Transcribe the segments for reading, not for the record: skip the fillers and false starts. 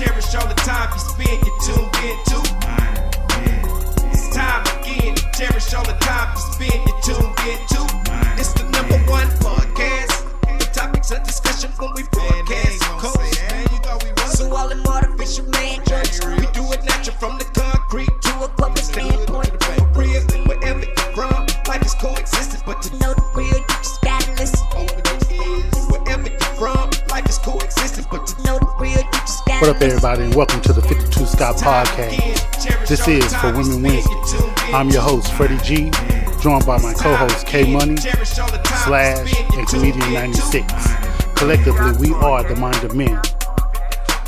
cherish all the time you spend, you tuned in to. It's time again to cherish all the time you spend, you tuned in to. It's the number one podcast. The topics of discussion when we broadcast. So all them artificial man jokes, we do it natural from the concrete to a public standpoint. Real, wherever you're from, life is coexisting, but to know the real, you just gotta listen. Wherever you're from, life is coexisting, but to know the real, you just gotta listen. What up, everybody, and welcome to the 52 Scott Podcast. This is For Women Wednesday. I'm your host, Freddie G, joined by my co-host, K Money, Slash, and Comedian 96. Collectively, we are the Mind of Men.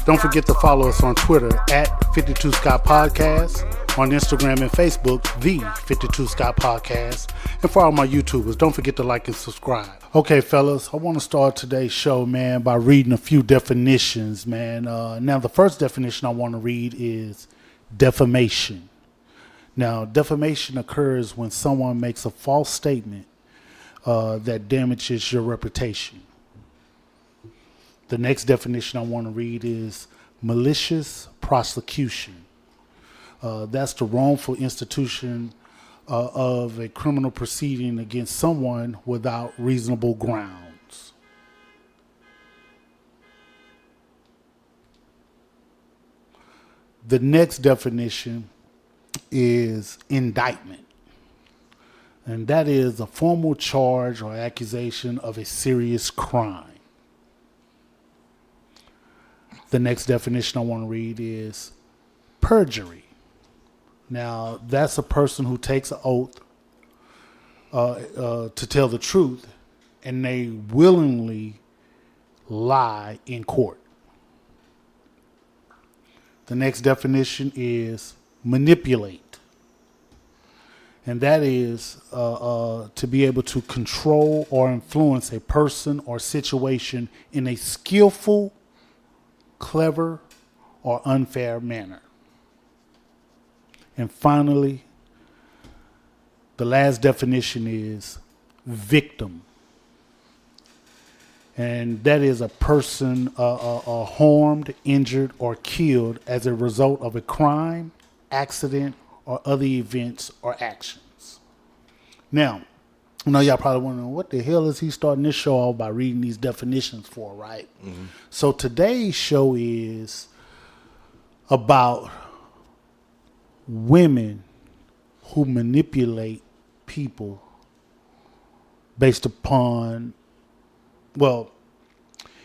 Don't forget to follow us on Twitter at 52 Scott Podcast, on Instagram and Facebook, the 52 Scott Podcast, and for all my YouTubers, don't forget to like and subscribe. Okay, fellas, I want to start today's show, man, by reading a few definitions, man. Now, the first definition I want to read is defamation. Now, defamation occurs when someone makes a false statement that damages your reputation. The next definition I want to read is malicious prosecution. That's the wrongful institution of a criminal proceeding against someone without reasonable grounds. The next definition is indictment. And that is a formal charge or accusation of a serious crime. The next definition I want to read is perjury. Now, that's a person who takes an oath to tell the truth, and they willingly lie in court. The next definition is manipulate. And that is to be able to control or influence a person or situation in a skillful, clever, or unfair manner. And finally, the last definition is victim. And that is a person harmed, injured, or killed as a result of a crime, accident, or other events or actions. Now, I know y'all probably wondering, what the hell is he starting this show off by reading these definitions for, right? Mm-hmm. So today's show is about women who manipulate people based upon, well,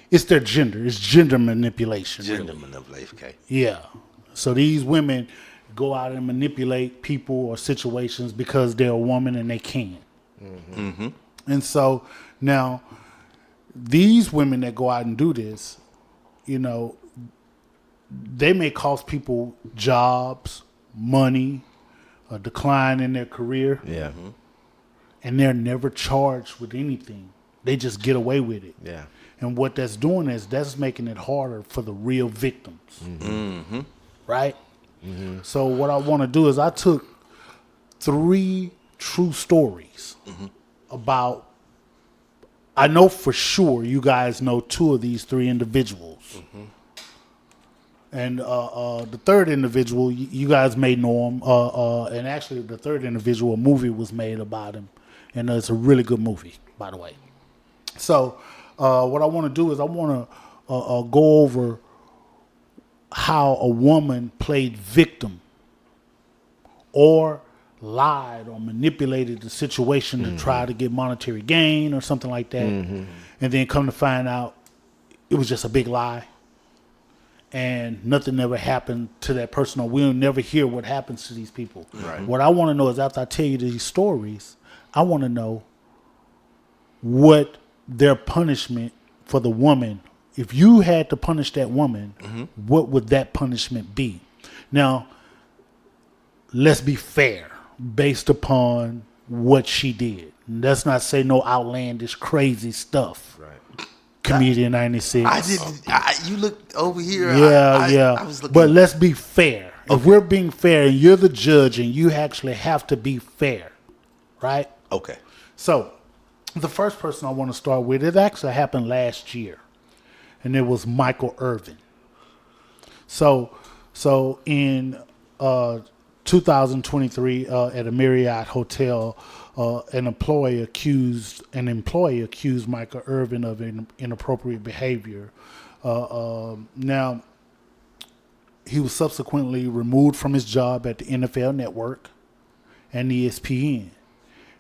it's their gender. It's gender manipulation. Gender manipulation, okay. Yeah. So these women go out and manipulate people or situations because they're a woman and they can. Mm-hmm. Mm-hmm. And so now these women that go out and do this, you know, they may cost people jobs, money, a decline in their career. Yeah. Mm-hmm. And they're never charged with anything. They just get away with it. Yeah. And what that's doing is that's making it harder for the real victims. Mm-hmm. Right? Mm-hmm. So what I want to do is I took 3 true stories about, I know for sure you guys know 2 of these 3 individuals. Mm-hmm. And the third individual, you guys may know him. And actually, the third individual, a movie was made about him. And it's a really good movie, by the way. So what I want to do is I want to go over how a woman played victim or lied or manipulated the situation to try to get monetary gain or something like that. Mm-hmm. And then come to find out it was just a big lie. And nothing ever happened to that person, or we'll never hear what happens to these people. Right. What I want to know is, after I tell you these stories, I want to know what their punishment for the woman. If you had to punish that woman, what would that punishment be? Now, let's be fair based upon what she did. Let's not say no outlandish, crazy stuff. Right. Comedian 96. You looked over here. I was looking. But let's be fair. Okay. If we're being fair and you're the judge and you actually have to be fair, right? Okay. So the first person I want to start with, it actually happened last year. And it was Michael Irvin. So in 2023 at a Marriott hotel, an employee accused Michael Irvin of inappropriate behavior. Now, he was subsequently removed from his job at the NFL Network and ESPN.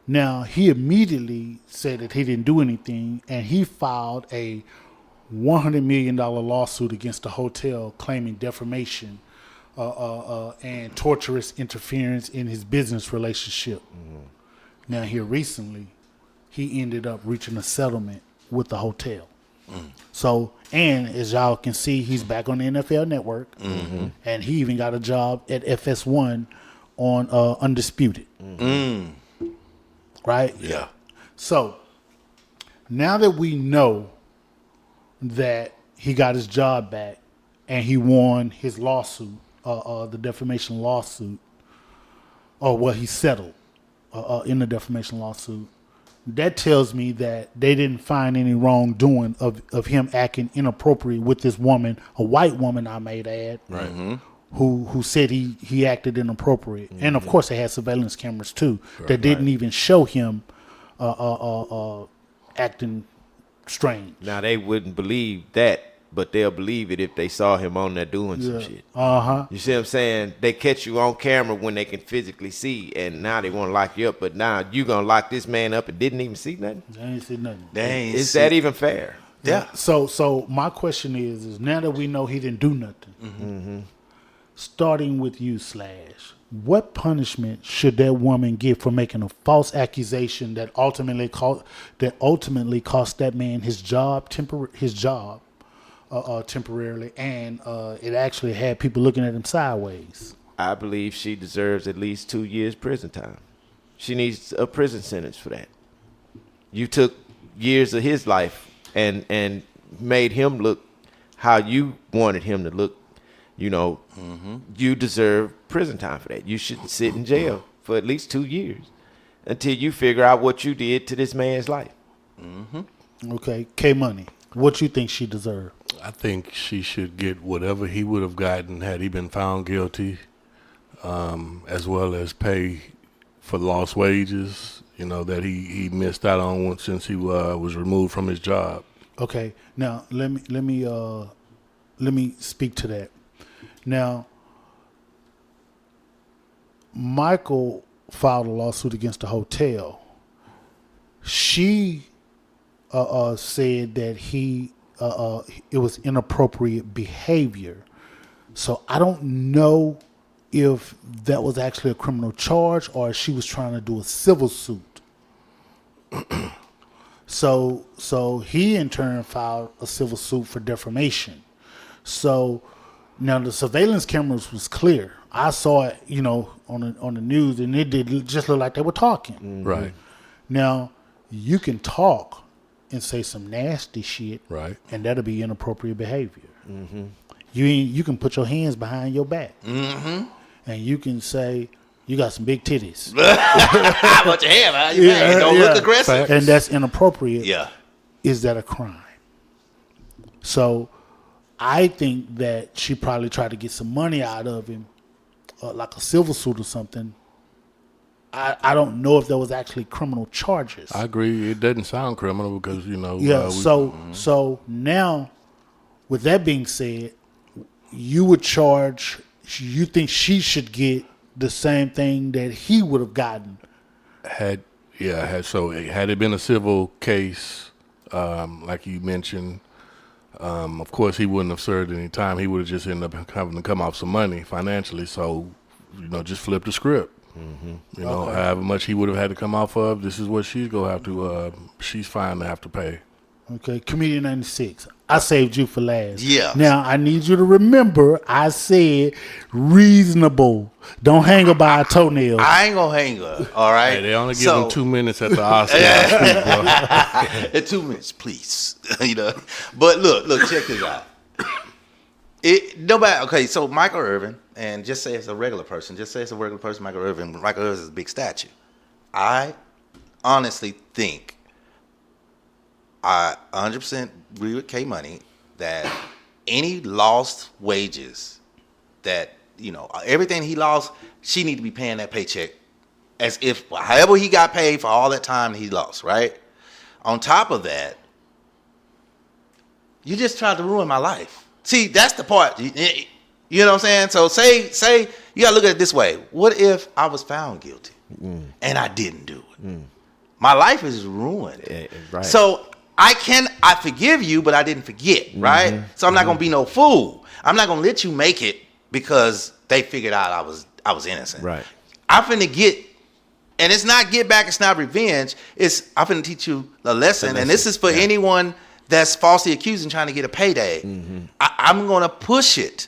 Now, he immediately said that he didn't do anything, and he filed a $100 million lawsuit against the hotel claiming defamation and torturous interference in his business relationship. Now, here recently, he ended up reaching a settlement with the hotel. So, and as y'all can see, he's back on the NFL Network, and he even got a job at FS1 on Undisputed. Right? Yeah. So, now that we know that he got his job back and he won his lawsuit, the defamation lawsuit, he settled in the defamation lawsuit, that tells me that they didn't find any wrongdoing of him acting inappropriate with this woman, a white woman, I may add, Right. who said he acted inappropriate. And of course they had surveillance cameras too that didn't even show him acting strange. Now they wouldn't believe that, but they'll believe it if they saw him on there doing some shit. You see what I'm saying? They catch you on camera when they can physically see, and now they want to lock you up. But now you gonna lock this man up and didn't even see nothing? They ain't see nothing. Is that even fair? Yeah. So my question is now that we know he didn't do nothing, starting with you, Slash, what punishment should that woman get for making a false accusation that ultimately cost that man his job temporarily, and it actually had people looking at him sideways? I believe she deserves at least 2 years prison time. She needs a prison sentence for that. You took years of his life and made him look how you wanted him to look. You know, you deserve prison time for that. You should sit in jail for at least 2 years until you figure out what you did to this man's life. Okay, K-Money, what you think she deserved? I think she should get whatever he would have gotten had he been found guilty, as well as pay for lost wages, that he missed out on since he was removed from his job. Okay, now let me speak to that. Now, Michael filed a lawsuit against the hotel. She said that it was inappropriate behavior. So I don't know if that was actually a criminal charge or if she was trying to do a civil suit. So he in turn filed a civil suit for defamation. So now the surveillance cameras was clear. I saw it, on the news, and it did just look like they were talking. Right. Now, you can talk and say some nasty shit, Right. and that'll be inappropriate behavior. You can put your hands behind your back, and you can say you got some big titties, How about your hair, man? You don't look aggressive. and that's inappropriate. Yeah. Is that a crime? So, I think that she probably tried to get some money out of him, like a civil suit or something. I don't know if there was actually criminal charges. I agree. It doesn't sound criminal because, So now, with that being said, you think she should get the same thing that he would have gotten? had it been a civil case, like you mentioned, of course he wouldn't have served any time. He would have just ended up having to come off some money financially. So, just flip the script. However much he would have had to come off of, this is what she's going to have to, she's fine to have to pay. Okay, Comedian 96. I saved you for last. Yeah. Now, I need you to remember I said reasonable. Don't hang her by a toenail. I ain't gonna hang her. All right. Hey, they only give him 2 minutes at the Oscars. 2 minutes, please. But look, check this out. Okay, so Michael Irvin, and just say it's a regular person. Michael Irvin is a big statue. I honestly think I 100% agree with K Money that any lost wages that, you know, everything he lost, she need to be paying that paycheck as if however he got paid for all that time he lost, right? On top of that, you just tried to ruin my life. See, that's the part. You know what I'm saying? So say you gotta look at it this way. What if I was found guilty and I didn't do it? My life is ruined. Right. So I forgive you, but I didn't forget, right? So I'm not gonna be no fool. I'm not gonna let you make it because they figured out I was innocent. Right. I'm finna get, and it's not get back, it's not revenge. I'm finna teach you a lesson, and this is for anyone that's falsely accused and trying to get a payday. I'm gonna push it.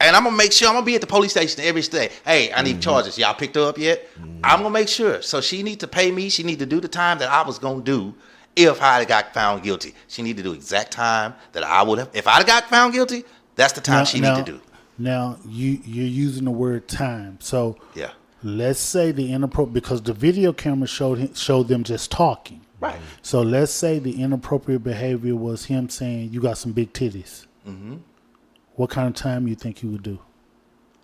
And I'm gonna make sure I'm gonna be at the police station every day. Hey, I need charges. Y'all picked her up yet? I'm gonna make sure. So she need to pay me. She need to do the time that I was gonna do if I got found guilty. She need to do exact time that I would have. If I got found guilty, that's the time she need to do. Now you're using the word time. So Yeah. let's say the inappropriate, because the video camera showed them just talking. Right. So let's say the inappropriate behavior was him saying, "You got some big titties." What kind of time you think he would do?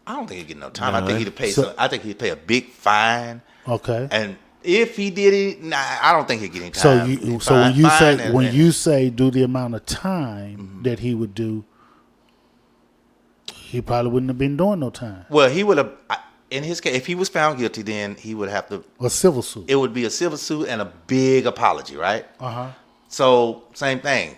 I don't think he'd get no time. I think he'd pay. I think he'd pay a big fine. Okay. And if he did it, I don't think he'd get any time. So when you say do the amount of time that he would do, he probably wouldn't have been doing no time. Well, he would have. In his case, if he was found guilty, then he would have to. A civil suit. It would be a civil suit and a big apology, right? Uh-huh. So same thing.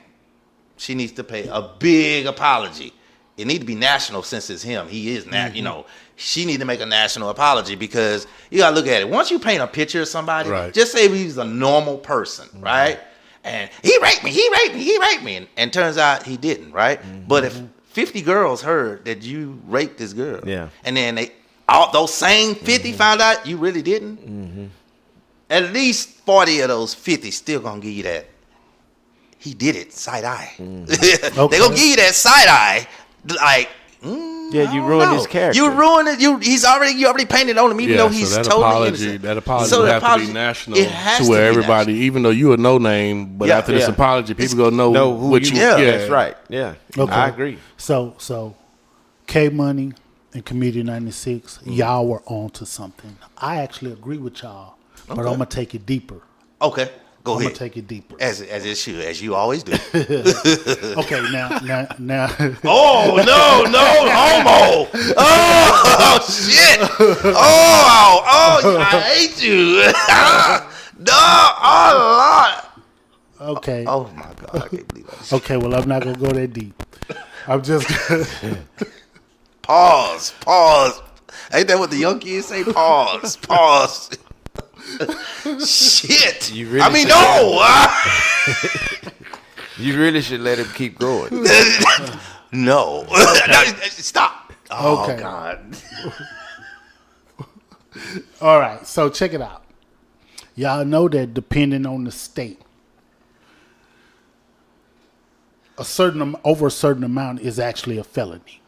She needs to pay a big apology. It need to be national since it's him. He is you know. She need to make a national apology because you gotta look at it. Once you paint a picture of somebody, Right. just say he's a normal person, right? And he raped me, and turns out he didn't, right? But if 50 girls heard that you raped this girl, Yeah. and then all those same 50 found out you really didn't, at least 40 of those 50 still gonna give you that he did it side eye. They gonna give you that side eye, like. Yeah, you ruined his character. You ruined it. You already painted on him, even though he's so totally innocent. that apology So would the have to apology- be national it has to to where be everybody, even though you a no name, but Yeah, after this yeah. apology, people gonna know who what you. you. Yeah, That's right. Yeah, Okay. I agree. So K Money and Comedian 96, y'all were on to something. I actually agree with y'all, but I'm gonna take it deeper. Okay, go I'm gonna ahead. take it deeper. As it should, as you always do. Okay, now. Oh no, homo! Oh shit! Oh, I hate you! No, oh Lord! Okay. Oh my God, I can't believe that. Okay. Well, I'm not gonna go that deep. I'm just. Pause. Ain't that what the young kids say? Pause. Shit. You really I mean, should- no. You really should let him keep going. No. No, stop. Oh, Okay. God. All right. So check it out. Y'all know that depending on the state, over a certain amount is actually a felony.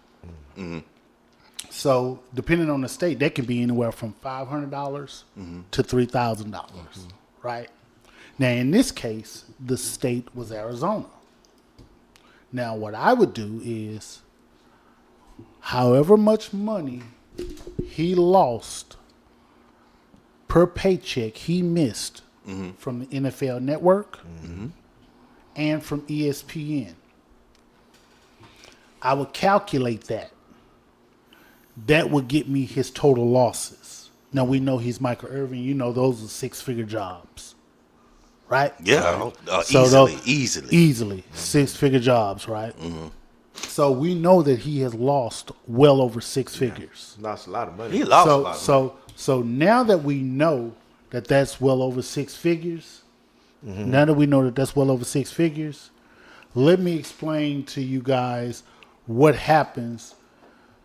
So depending on the state, that can be anywhere from $500 to $3,000, right? Now in this case, the state was Arizona. Now what I would do is, however much money he lost per paycheck he missed from the NFL Network and from ESPN, I would calculate that. That would get me his total losses. Now we know he's Michael Irvin. You know those are six-figure jobs, right? Yeah. So Easily. Easily six-figure jobs, right? So we know that he has lost well over six figures. Lost a lot of money. He lost a lot of money. So now that we know that that's well over six figures, now that we know that that's well over six figures, let me explain to you guys what happens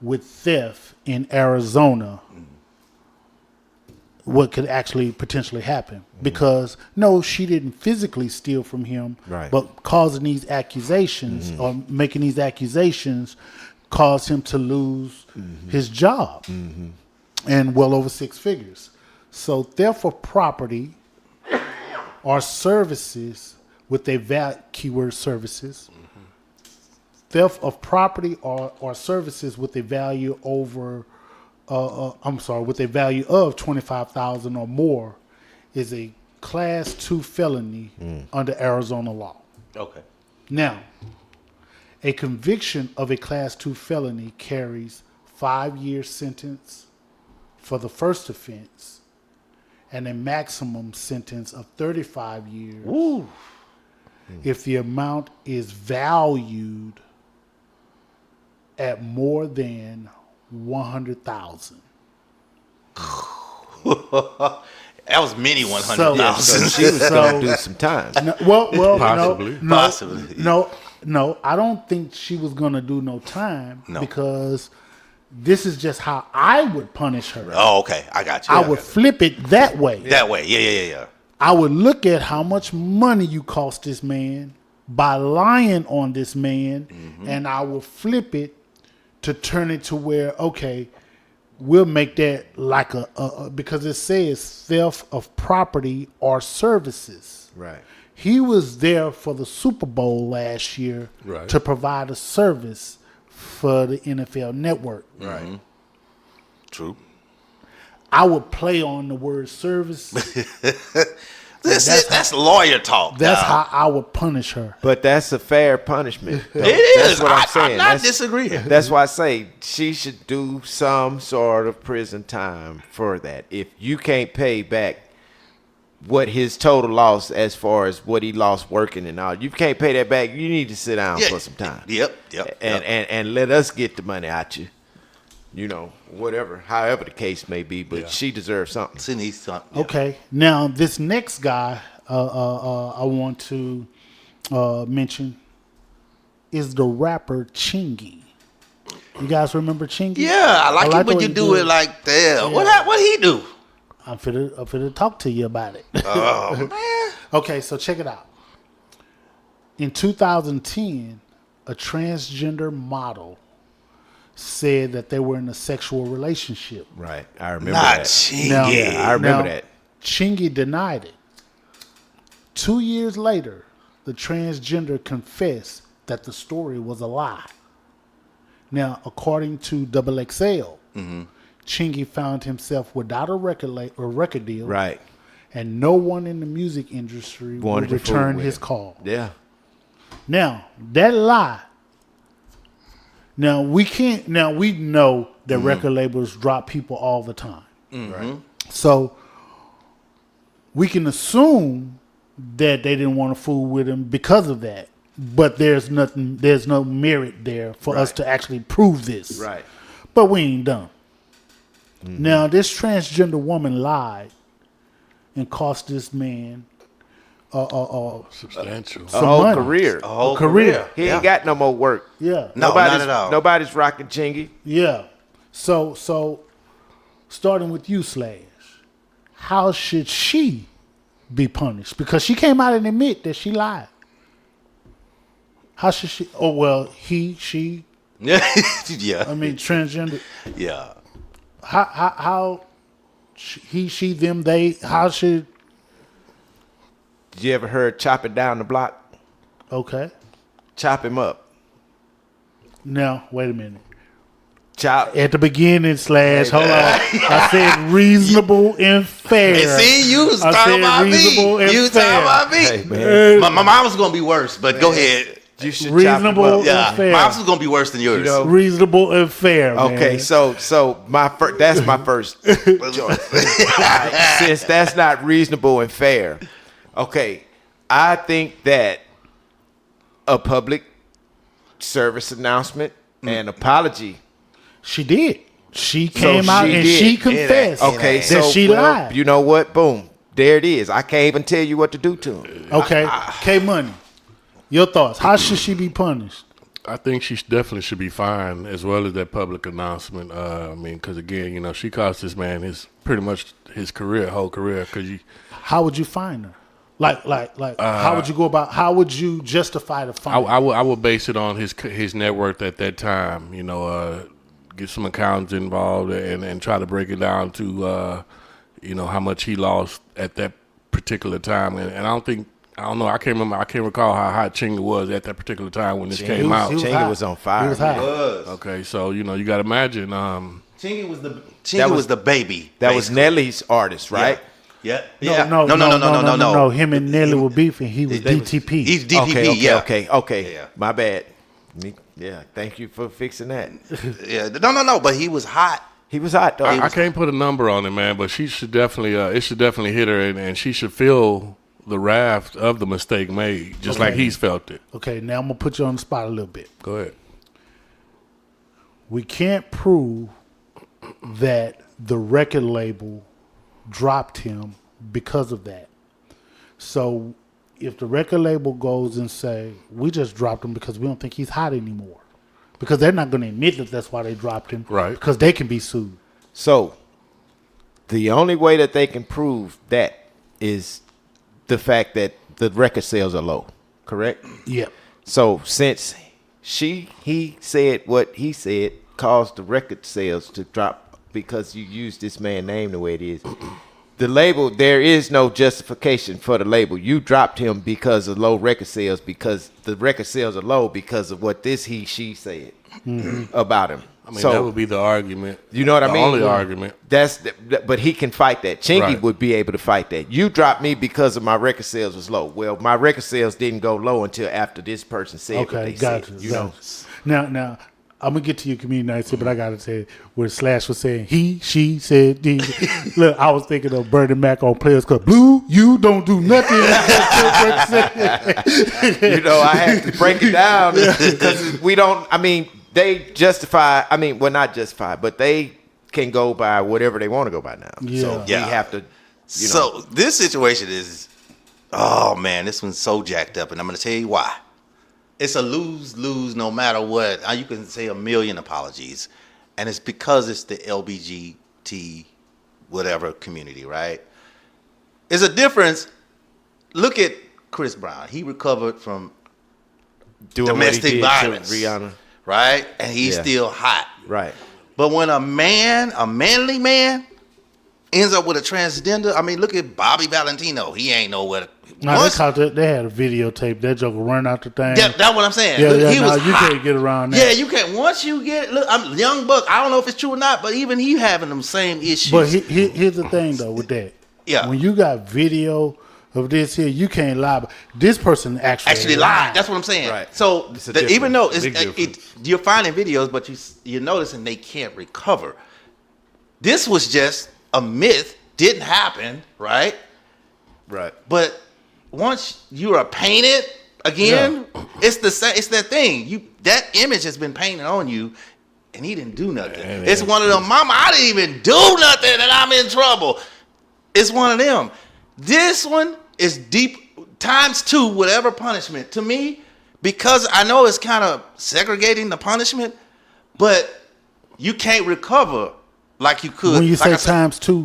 with theft in Arizona. What could actually potentially happen? Because no, she didn't physically steal from him, Right. but causing these accusations or making these accusations caused him to lose his job and well over six figures. So therefore property or services with a keyword services theft of property or services with a value over, with a value of $25,000 or more is a Class 2 felony under Arizona law. Okay. Now, a conviction of a Class 2 felony carries 5-year sentence for the first offense and a maximum sentence of 35 years if the amount is valued at more than $100,000. That was many 100,000. So she was going to do some time. Possibly. No, I don't think she was going to do no time No. because this is just how I would punish her. Oh, okay. I got you. I would flip it that way. That way. Yeah. I would look at how much money you cost this man by lying on this man, and I will flip it to turn it to where, okay, we'll make that like a because it says theft of property or services. Right. He was there for the Super Bowl last year Right. to provide a service for the NFL Network. Right. True. I would play on the word service. That's lawyer talk. That's dog. how I would punish her. But that's a fair punishment. though. It is. That's what I'm saying. I'm not disagreeing. That's why I say she should do some sort of prison time for that. If you can't pay back what his total loss as far as what he lost working and all, you can't pay that back, you need to sit down for some time. Yep. And let us get the money out you. You know, whatever, however the case may be, but she deserves something. She needs something. Yeah. Okay. Now this next guy I want to mention is the rapper Chingy. You guys remember Chingy? Yeah, I like it the when way you he do it like that. What he do? I'm finna talk to you about it. Oh man. Okay, so check it out. In 2010, a transgender model said that they were in a sexual relationship. Right. I remember Not that. Chingy. Now- I remember that. Chingy denied it. 2 years later, the transgender confessed that the story was a lie. Now, according to XXL, Chingy found himself without a record deal, Right. and no one in the music industry Wanted would to fool return with his him. call. Yeah. Now, that lie. Now we know that record labels drop people all the time. Right. So we can assume that they didn't want to fool with him because of that. But there's no merit there for us to actually prove this. Right. But we ain't done. Now this transgender woman lied and cost this man Substantial. some whole money. career. A whole career. He ain't got no more work. Yeah. No, not at all. Nobody's rocking Chingy. Yeah. So starting with you, Slash, how should she be punished? Because she came out and admit that she lied. How should she? Oh well, she. Yeah. I mean, transgender. Yeah. How he, she, them, they. How should? Did you ever heard chop it down the block? Okay. Chop him up. Now wait a minute. Chop. At the beginning, Slash. Hold on. I said reasonable and fair. And see, you was I talking said about reasonable me. and You was fair. talking about me. Hey, man. My mine was gonna be worse, but go ahead. You should Reasonable chop him up. Yeah, fair. mine was gonna be worse than yours. You know, Reasonable and fair. Okay, man. so that's my first choice. Since that's not reasonable and fair. Okay, I think that a public service announcement and apology. She did. She came So out she and did. she confessed Okay, that so she well, lied. you know what? Boom. There it is. I can't even tell you what to do to him. Okay, K Money. Your thoughts? How should she be punished? I think she definitely should be fined, as well as that public announcement. I mean, because again, you know, she cost this man pretty much his whole career. Because How would you find her? Like, how would you go about? How would you justify the fine? I would base it on his net worth at that time. You know, get some accountants involved and try to break it down to you know, how much he lost at that particular time. And I don't think I don't know. I can't remember. I can't recall how hot Chingy was at that particular time when this came out. he Chingy was on fire. He was hot. Okay, so you got to imagine. Chingy was the baby. That was basically. Nelly's artist, right? Yeah. No. Him and Nelly were beefing. He was DTP. He's DTP. Okay. Yeah. My bad. Yeah, thank you for fixing that. Yeah. No. But he was hot. He was hot, though. I can't put a number on it, man, but she should definitely. It should definitely hit her, and she should feel the wrath of the mistake made, just like he's felt it. Okay, now I'm gonna put you on the spot a little bit. Go ahead. We can't prove that the record label dropped him because of that. So if the record label goes and say, we just dropped him because we don't think he's hot anymore, because they're not going to admit that that's why they dropped him, Right. because they can be sued. So, the only way that they can prove that is the fact that the record sales are low, correct? Yeah. So, since he said what he said caused the record sales to drop because you used this man's name the way it is, the label, there is no justification for the label. You dropped him because of low record sales, because the record sales are low because of what she said about him. I mean, so, that would be the argument. you know what I mean? The only argument. But he can fight that. Chingy Right. would be able to fight that. You dropped me because of my record sales was low. Well, my record sales didn't go low until after this person said what Okay, they gotcha. said. You know? Now, I'm gonna get to your community nights here, but I gotta say where Slash was saying he, she said these. Look, I was thinking of Bernie Mac on Players Club. Blue, you don't do nothing. You know, I had to break it down because we don't. I mean, they justify. I mean, well, not justify, but they can go by whatever they want to go by now. Yeah. So Yeah. we have to. So this situation is, oh man, this one's so jacked up, and I'm gonna tell you why. It's a lose-lose no matter what. You can say a million apologies, and it's because it's the LBGT whatever community, right? There's a difference. Look at Chris Brown. He recovered from doing domestic what he did violence, to Rihanna. right? And he's Yeah. still hot. Right. But when a manly man, ends up with a transgender, I mean, look at Bobby Valentino. He ain't nowhere to. No, they had a videotape. That joker run out the thing. Yeah, that's what I'm saying. Yeah, Look, he you was hot. can't get around that. Yeah, you can't. Once you get, look, I'm Young Buck. I don't know if it's true or not, but even he having them same issues. But here's the thing, though, with that. Yeah. When you got video of this here, you can't lie. But this person actually lied. That's what I'm saying. Right. So It's a even though difference. Big you're finding videos, but you're noticing they can't recover. This was just a myth. Didn't happen, right? Right. But once you are painted again, it's the same. It's that thing. That image has been painted on you, and he didn't do nothing. It's one of them. Mama, I didn't even do nothing, and I'm in trouble. It's one of them. This one is deep times 2, whatever punishment to me, because I know it's kind of segregating the punishment, but you can't recover like you could. When you Like say I said, times 2,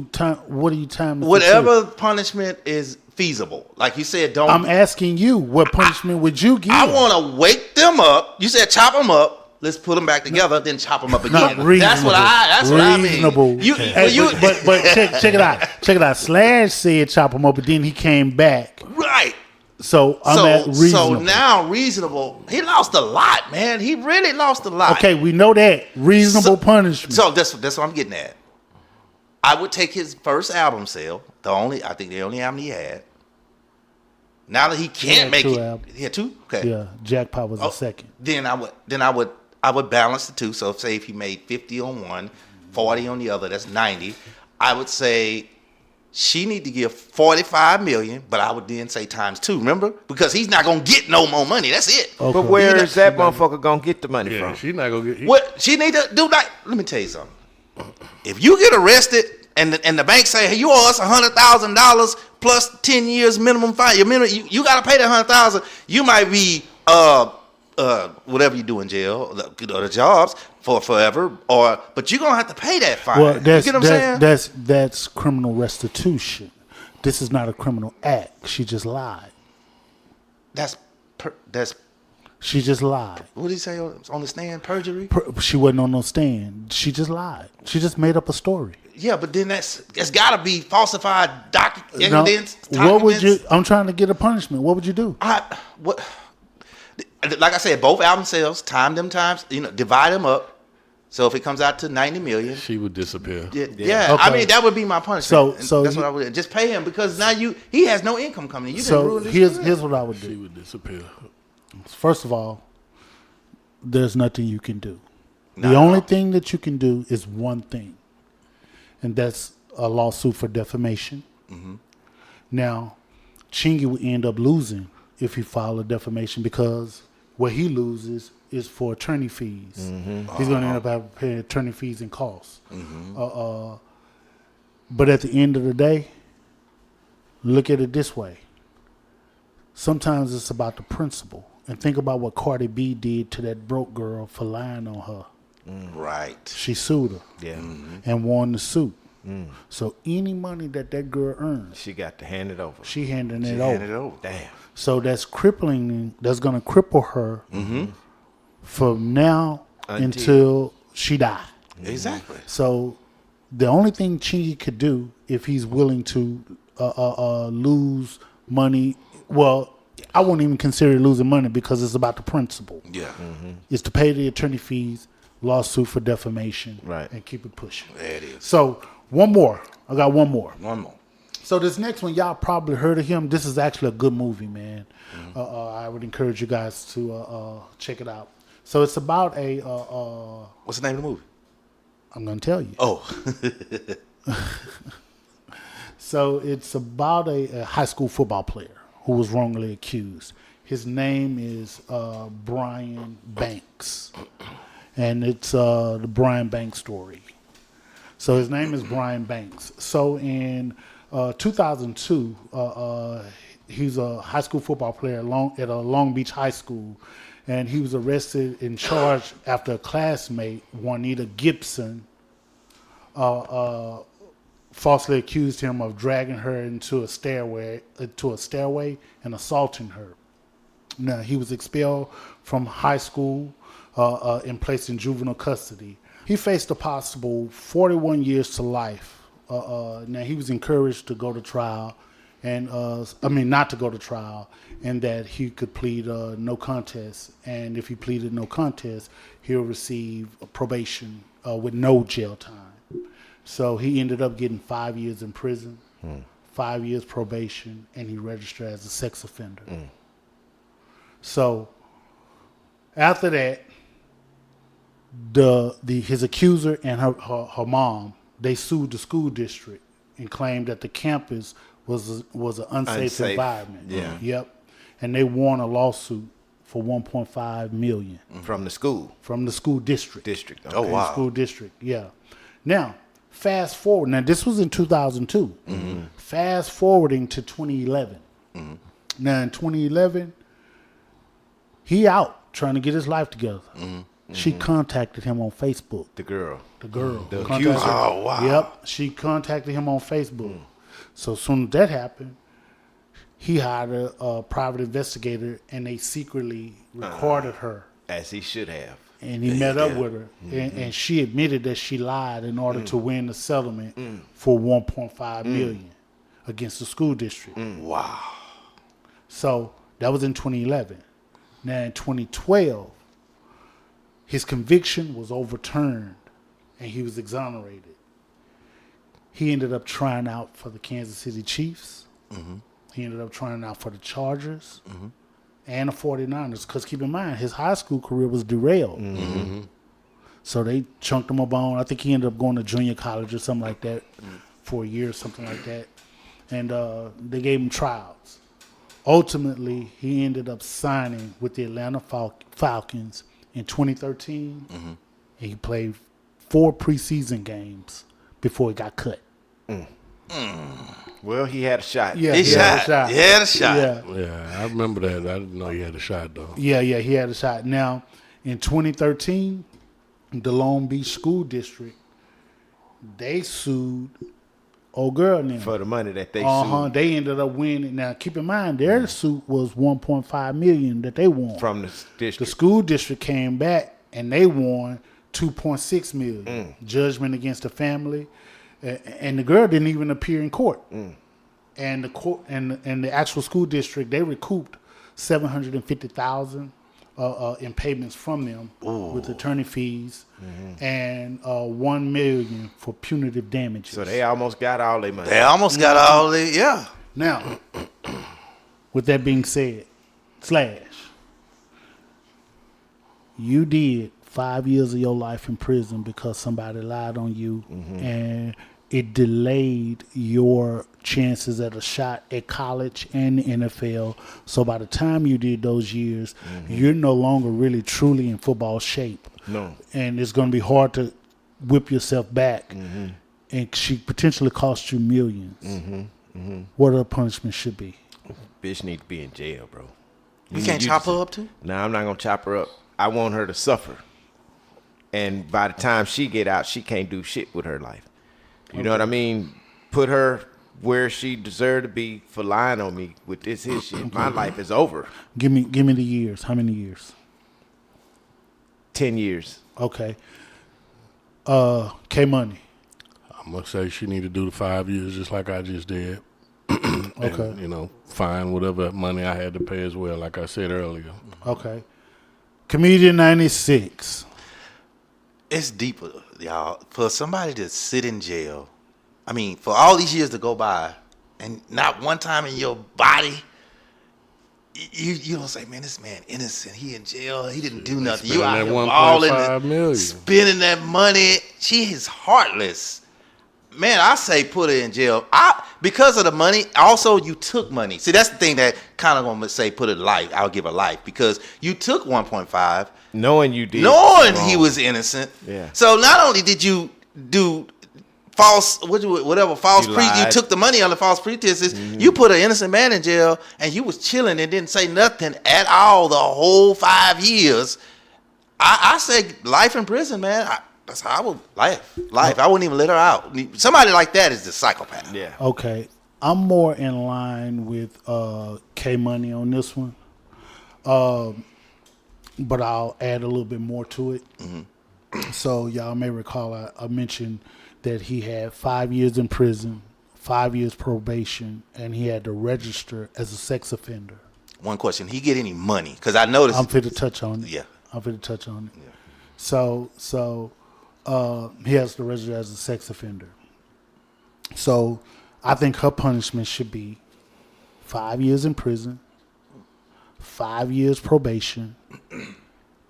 what are you timing? whatever punishment is feasible. Like you said, don't. I'm asking you, what punishment would you give? I want to wake them up. You said chop them up. Let's put them back together, then chop them up Not again. reasonable. That's what I mean. Reasonable. But check it out. Check it out. Slash said chop him up, but then he came back. Right. So I'm at reasonable. So now reasonable. He lost a lot, man. He really lost a lot. Okay, we know that. Reasonable punishment. So that's what I'm getting at. I would take his first album sale. I think the only album he had. Now that he can't make two it, albums. he had 2. Okay. Yeah, Jackpot was the second. Then I would balance the two. So say if he made 50 on one, 40 on the other, that's 90. I would say she need to give 45 million, but I would then say times 2. Remember, because he's not gonna get no more money. That's it. Okay. But where is that motherfucker gonna get the money Yeah, from? she's not gonna get. What she need to do? Like, let me tell you something. If you get arrested and the bank say, hey, you owe us $100,000 plus 10 years minimum fine, you got to pay that $100,000. You might be whatever you do in jail, the jobs for forever, but you're gonna have to pay that fine. Well, you get what I'm saying? that's criminal restitution. This is not a criminal act. She just lied. That's She just lied. What did he say on the stand? Perjury? She wasn't on no stand. She just lied. She just made up a story. Yeah, but then it's got to be falsified Now, evidence. what would you? documents. I'm trying to get a punishment. What would you do? What? Like I said, both album sales, time them times, divide them up. So if it comes out to 90 million, She would disappear. yeah. I Okay. mean, that would be my punishment. So that's what I would just pay him, because now he has no income coming in. You didn't So ruin this career. here's what I would She do. would disappear. First of all, there's nothing you can do. Not The at only all. thing that you can do is one thing, and that's a lawsuit for defamation. Mm-hmm. Now, Chingy would end up losing if he filed a defamation, because what he loses is for attorney fees. Mm-hmm. He's going to end up having to pay attorney fees and costs. Mm-hmm. But at the end of the day, look at it this way. Sometimes it's about the principle. And think about what Cardi B did to that broke girl for lying on her. Right. She sued her Yeah. and won the suit. So any money that girl earns, She got to hand it over. she handing it Hand it over. over. Damn. So that's crippling. That's going to cripple her from now until she die. Exactly. So the only thing Chingy could do, if he's willing to lose money, well, I won't even consider losing money, because it's about the principle. Yeah. Is to pay the attorney fees, lawsuit for defamation, Right. and keep it pushing. There it is. So one more. I got one more. One more. So this next one, y'all probably heard of him. This is actually a good movie, man. I would encourage you guys to check it out. So it's about a. What's the name of the movie? I'm gonna tell you. Oh. So it's about a high school football player who was wrongly accused. His name is Brian Banks, and it's the Brian Banks story. So his name is Brian Banks. So in 2002, he's a high school football player at a Long Beach high school, and he was arrested and charged after a classmate, Juanita Gibson, falsely accused him of dragging her into a stairway and assaulting her. Now, he was expelled from high school and placed in juvenile custody. He faced a possible 41 years to life. Now, he was encouraged to go to trial, and not to go to trial, and that he could plead no contest. And if he pleaded no contest, he'll receive probation with no jail time. So he ended up getting 5 years in prison, 5 years probation, and he registered as a sex offender. So after that, his accuser and her mom, they sued the school district and claimed that the campus was an unsafe environment. Yeah. Yep. And they won a lawsuit for $1.5 million From the school from the school district. district. Oh, The wow. school district, yeah. Now, fast forward. Now, this was in 2002. Fast forwarding to 2011. Now, in 2011, he out trying to get his life together. She contacted him on Facebook. The girl. The girl. The contacted- accuser. Oh, wow. Yep. She contacted him on Facebook. So as soon as that happened, he hired a private investigator, and they secretly recorded her. As he should have. And he met up with her, and she admitted that she lied in order to win the settlement for $1.5 million against the school district. Wow. So that was in 2011. Now in 2012, his conviction was overturned, and he was exonerated. He ended up trying out for the Kansas City Chiefs. He ended up trying out for the Chargers. And the 49ers, because keep in mind, his high school career was derailed. So they chunked him up on, I think he ended up going to junior college or something like that for a year or something like that. And they gave him trials. Ultimately, he ended up signing with the Atlanta Falcons in 2013. And he played 4 preseason games before he got cut. Well, he had a shot. Yeah, He had a shot. He had a shot. Yeah. Yeah, I remember that. I didn't know he had a shot though. Yeah, he had a shot. Now, in 2013, the Long Beach School District, they sued old girl now. for the money that they sued They ended up winning. Now, keep in mind, their suit was $1.5 million that they won. from the The district. school district came back and they won $2.6 million. Judgment against the family, and the girl didn't even appear in court. And the court and the actual school district, they recouped $750,000 in payments from them with attorney fees, and $1 million for punitive damages. So they almost got all their money. They almost got all the yeah. Now, with that being said, Slash, you did 5 years of your life in prison because somebody lied on you, and it delayed your chances at a shot at college and the NFL. So by the time you did those years, you're no longer really truly in football shape. No. And it's going to be hard to whip yourself back. And she potentially cost you millions. What her punishment should be. Bitch need to be in jail, bro. We can't chop her up too. Nah, I'm not gonna chop her up. I want her to suffer. And by the time she get out, she can't do shit with her life. You know what I mean? Put her where she deserved to be for lying on me with this his shit. My life is over. Give me the years. How many years? 10 years. Okay. K Money. I'm gonna say she need to do the 5 years just like I just did. Okay. And, you know, fine whatever money I had to pay as well, like I said earlier. Okay. Comedian 96. It's deeper, y'all. For somebody to sit in jail, I mean, for all these years to go by, and not one time in your body, you don't say, man, this man innocent. He in jail. He didn't do nothing. You out Spending here that balling, 1.5 million. spending that money. She is heartless. Man, I say put her in jail. Because of the money. Also, you took money. See, that's the thing that kind of gonna say put her life. I'll give her life because you took 1.5. Knowing you did. Knowing wrong. he was innocent. Yeah. So not only did you do false, whatever false You you lied. took the money on the false pretenses. You put an innocent man in jail, and you was chilling and didn't say nothing at all the whole 5 years. I say life in prison, man. That's how I would life. I wouldn't even let her out. Somebody like that is the psychopath. Yeah. Okay. I'm more in line with K Money on this one. But I'll add a little bit more to it. So y'all may recall I mentioned that he had 5 years in prison, 5 years probation, and he had to register as a sex offender. One question: he get any money? Because I noticed. I'm fit to touch on it. Yeah. I'm fit to touch on it. Yeah. So he has to register as a sex offender. So I think her punishment should be 5 years in prison, 5 years probation,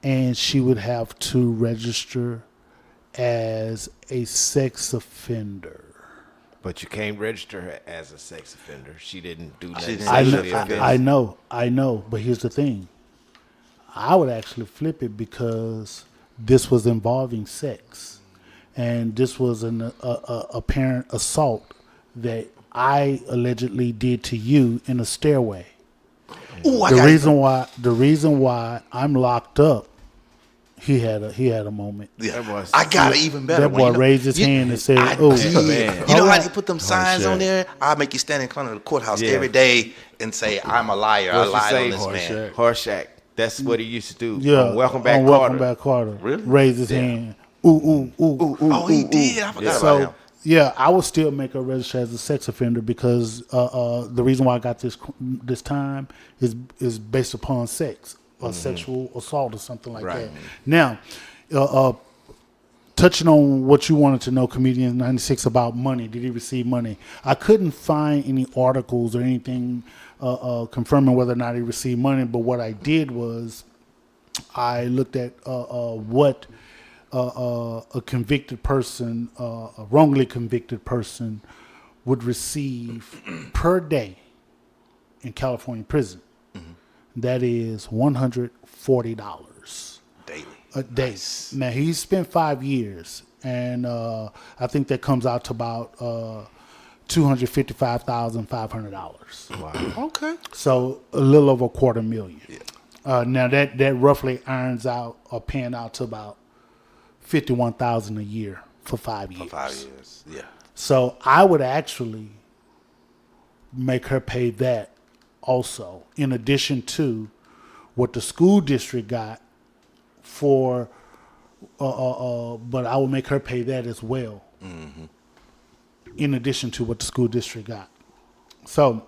and she would have to register as a sex offender. But you can't register her as a sex offender. She didn't do nothing. didn't I sexually know, offensive. I know, but here's the thing. I would actually flip it because this was involving sex, and this was an apparent assault that I allegedly did to you in a stairway. Ooh, The reason why I'm locked up, he had a moment. Yeah. That was- I got it even better. That boy raised his hand and said, "Oh, man. You know how they put them signs shit. on there? I'll make you stand in front of the courthouse Yeah. every day and say, I'm a liar. I What's he lied say? on this man. Horseshack. That's what he used to do. yeah, On Welcome Back on Carter. Welcome Back Carter." Really? Raised his hand. Ooh, ooh, ooh, ooh. Oh, he ooh, did. ooh. I forgot So, about him. yeah, I would still make her register as a sex offender because the reason why I got this time is based upon sex or sexual assault or something like Right. that. Now, touching on what you wanted to know, Comedian 96, about money. Did he receive money? I couldn't find any articles or anything confirming whether or not he received money, but what I did was I looked at what a convicted person, a wrongly convicted person, would receive per day in California prison. That is $140 Daily. a day. Now he spent 5 years, and I think that comes out to about $255,500. Wow. Okay. So a little over $250,000. Now that roughly earns out or paying out to about $51,000 a year for 5 years. For 5 years. Yeah. So I would actually make her pay that also, in addition to what the school district got for, but I would make her pay that as well, in addition to what the school district got. So,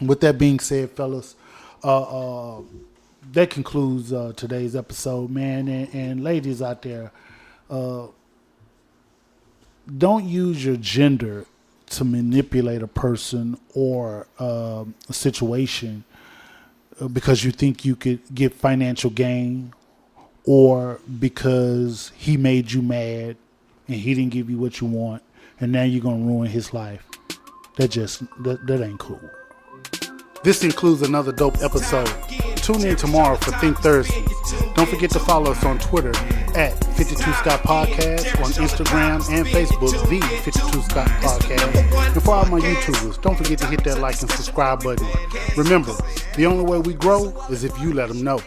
with that being said, fellas, that concludes today's episode, man. And ladies out there, don't use your gender to manipulate a person or a situation because you think you could get financial gain, or because he made you mad and he didn't give you what you want, and now you're gonna ruin his life. That ain't cool. This includes another dope episode. Tune in tomorrow for Think Thursday. Don't forget to follow us on Twitter at 52 Scott Podcast, on Instagram and Facebook, the 52 Scott Podcast. And for all my YouTubers, don't forget to hit that like and subscribe button. Remember, the only way we grow is if you let them know.